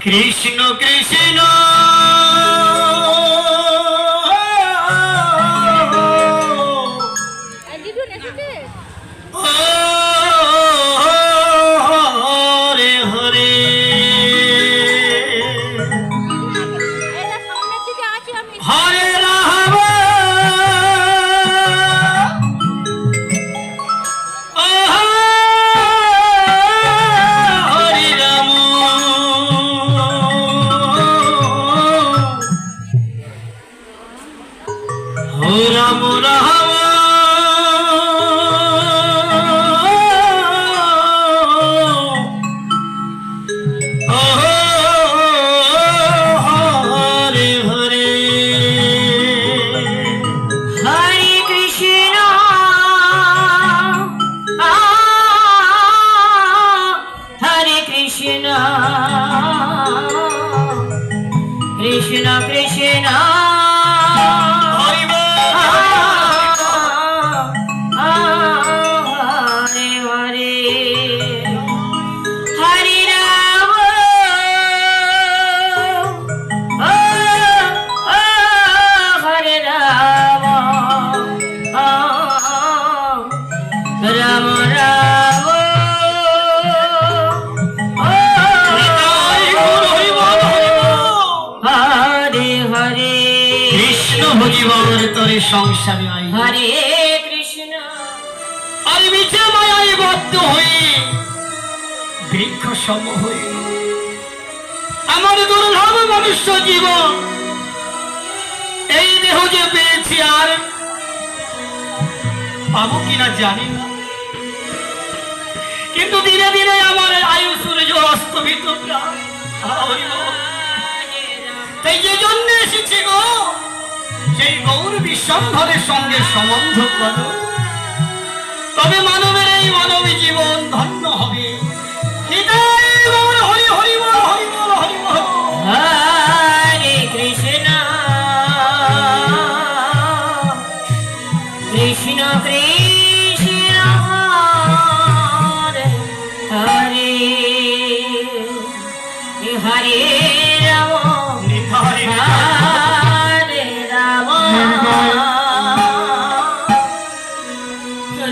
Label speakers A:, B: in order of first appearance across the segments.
A: কৃষ্ণ কৃষ্ণ হরে হরে হরে রাম হরে Ram Ram Ram
B: Krishna Krishna
A: সংসারে
B: হরে কৃষ্ণ
A: আমি মিছে মায়ায় বদ্ধ হয়ে বৃক্ষ সম হয়ে আমার দুর্লভ মনুষ্য জীবন এই দেহ যে পেয়েছি আর পাবো কিনা জানি না, কিন্তু ধীরে ধীরে আমার আয়ু সূর্য অস্তমিত প্রায়। তাই যে জন্য এসেছি গো, সেই গৌর বিশ্বম্ভরের সঙ্গে সম্বন্ধ করো, তবে মানবের এই মানবী জীবন ধন্য হবে। নিতাই গৌর হরি হরি বল হরি বল হরি বল।
B: হরে কৃষ্ণ কৃষ্ণ কৃষ্ণ হরে হরে হরে রাম
A: নিতাই
B: হরে রাম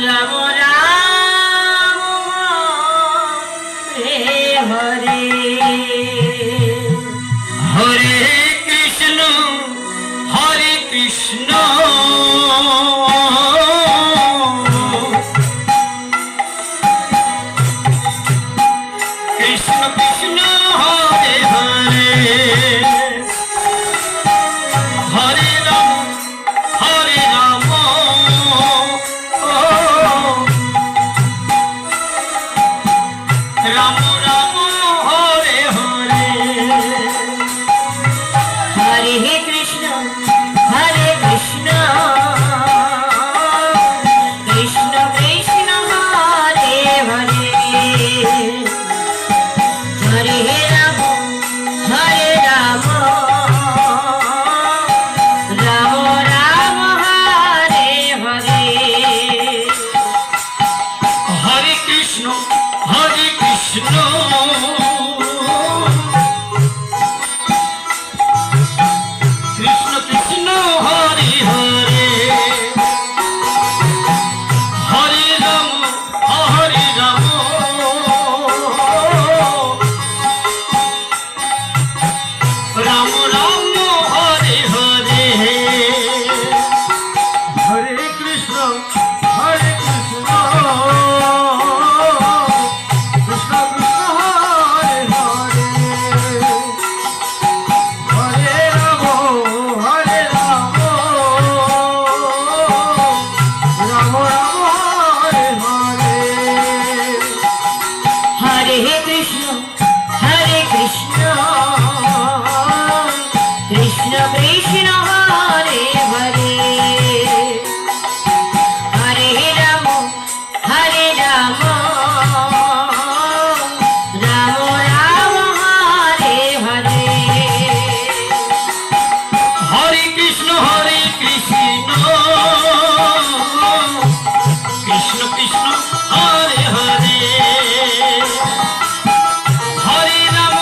B: রাম রাম হরে হরে
A: হরে কৃষ্ণ হরে কৃষ্ণ কৃষ্ণ কৃষ্ণ হরে হরে হরে রাম রাম রাম হরে হরে
B: हरे कृष्ण कृष्ण कृष्ण हरे हरे हरे राम राम राम हरे हरे
A: हरे कृष्ण कृष्ण कृष्ण हरे हरे हरे राम राम राम हरे हरे हरे कृष्ण कृष्ण कृष्ण हरे हरे हरे राम राम हरे हरे
B: हरे कृष्ण कृष्ण कृष्ण हरे हरे हरे राम राम राम हरे हरे
A: हरे कृष्ण कृष्ण कृष्ण हरे हरे हरे राम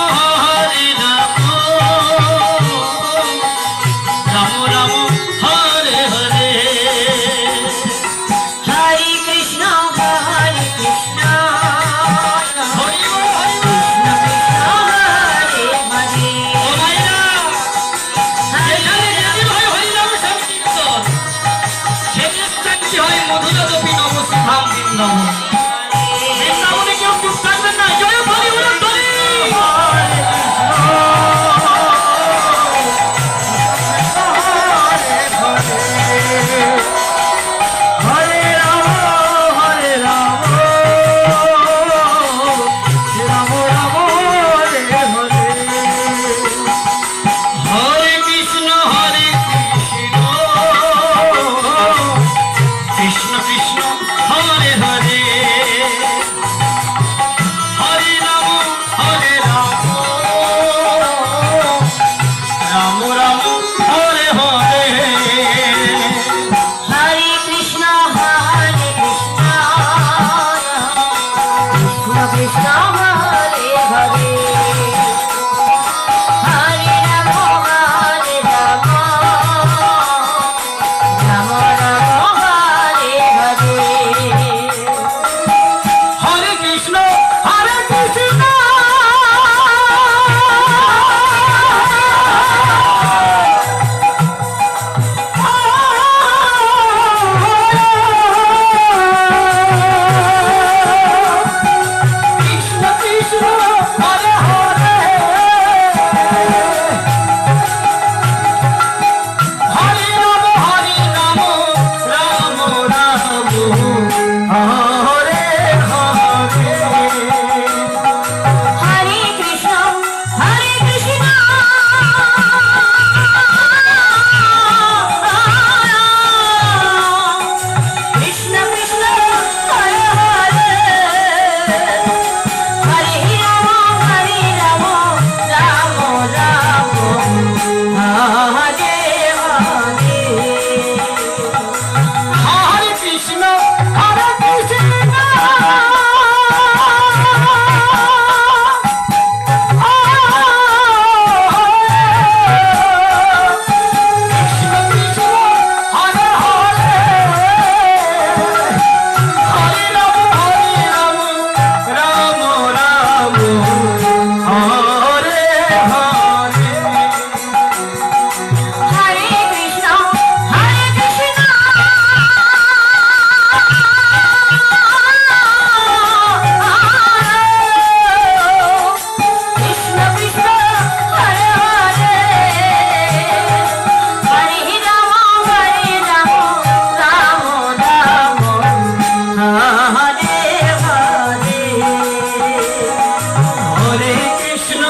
A: কৃষ্ণ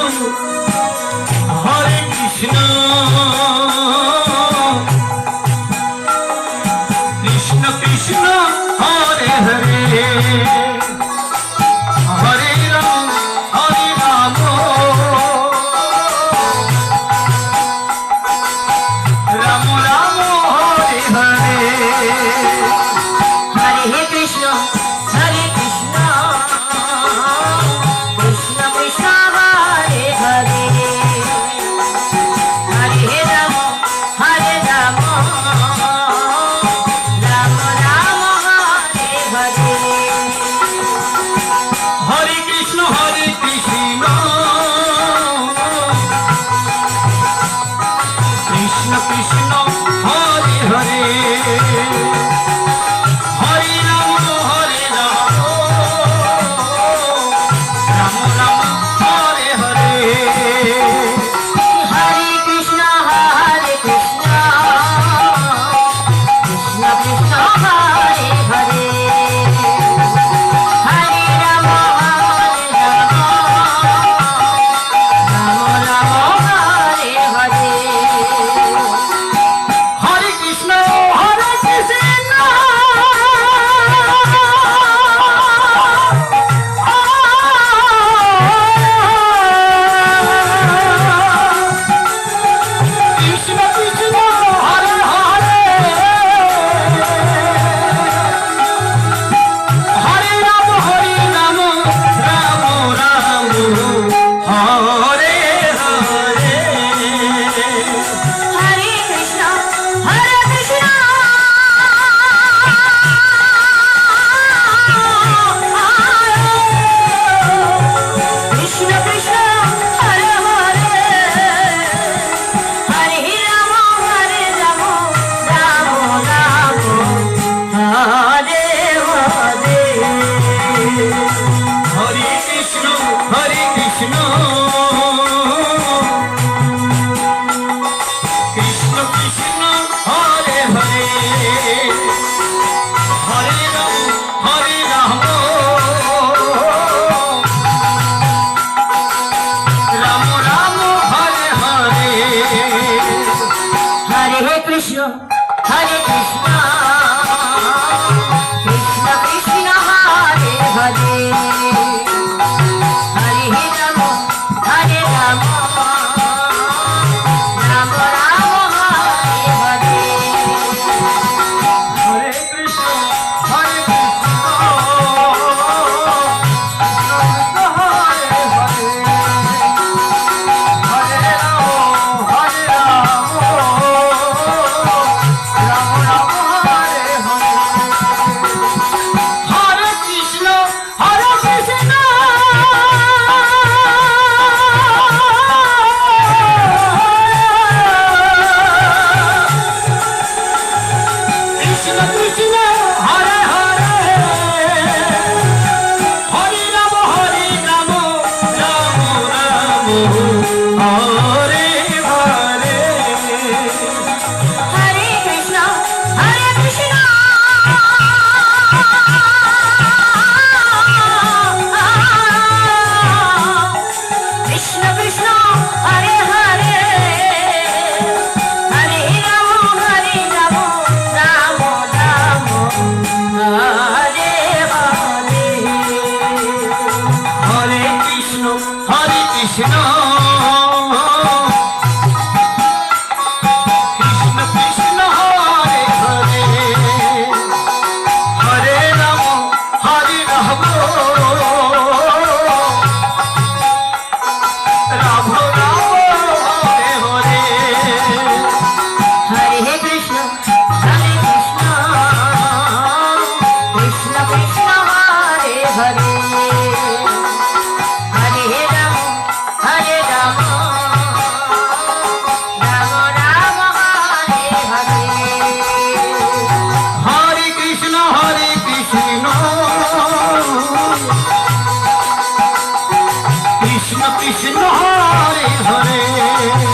A: হরে কৃষ্ণ কৃষ্ণ কৃষ্ণ হরে হরে হরে রাম রাম রাম হরে হরে
B: हरे कृष्ण कृष्ण कृष्ण हरे हरे हरे राम राम राम हरे हरे
A: হরে কৃষ্ণ কৃষ্ণ কৃষ্ণ হরে হরে হরে রাম রাম রাম হরে হরে
B: हरे कृष्ण कृष्ण कृष्ण हरे हरे हरे राम राम राम हरे हरे
A: হরে কৃষ্ণ কৃষ্ণ কৃষ্ণ হরে হরে হরে রাম রাম রাম হরে হরে
B: हरे कृष्ण कृष्ण कृष्ण हरे हरे हरे राम राम राम हरे हरे
A: হরে কৃষ্ণ কৃষ্ণ কৃষ্ণ হরে হরে হরে রাম রাম রাম হরে হরে
B: हरे कृष्ण कृष्ण कृष्ण हरे हरे हरे राम राम राम हरे हरे
A: হরে কৃষ্ণ হরে কৃষ্ণ কৃষ্ণ হরে হরে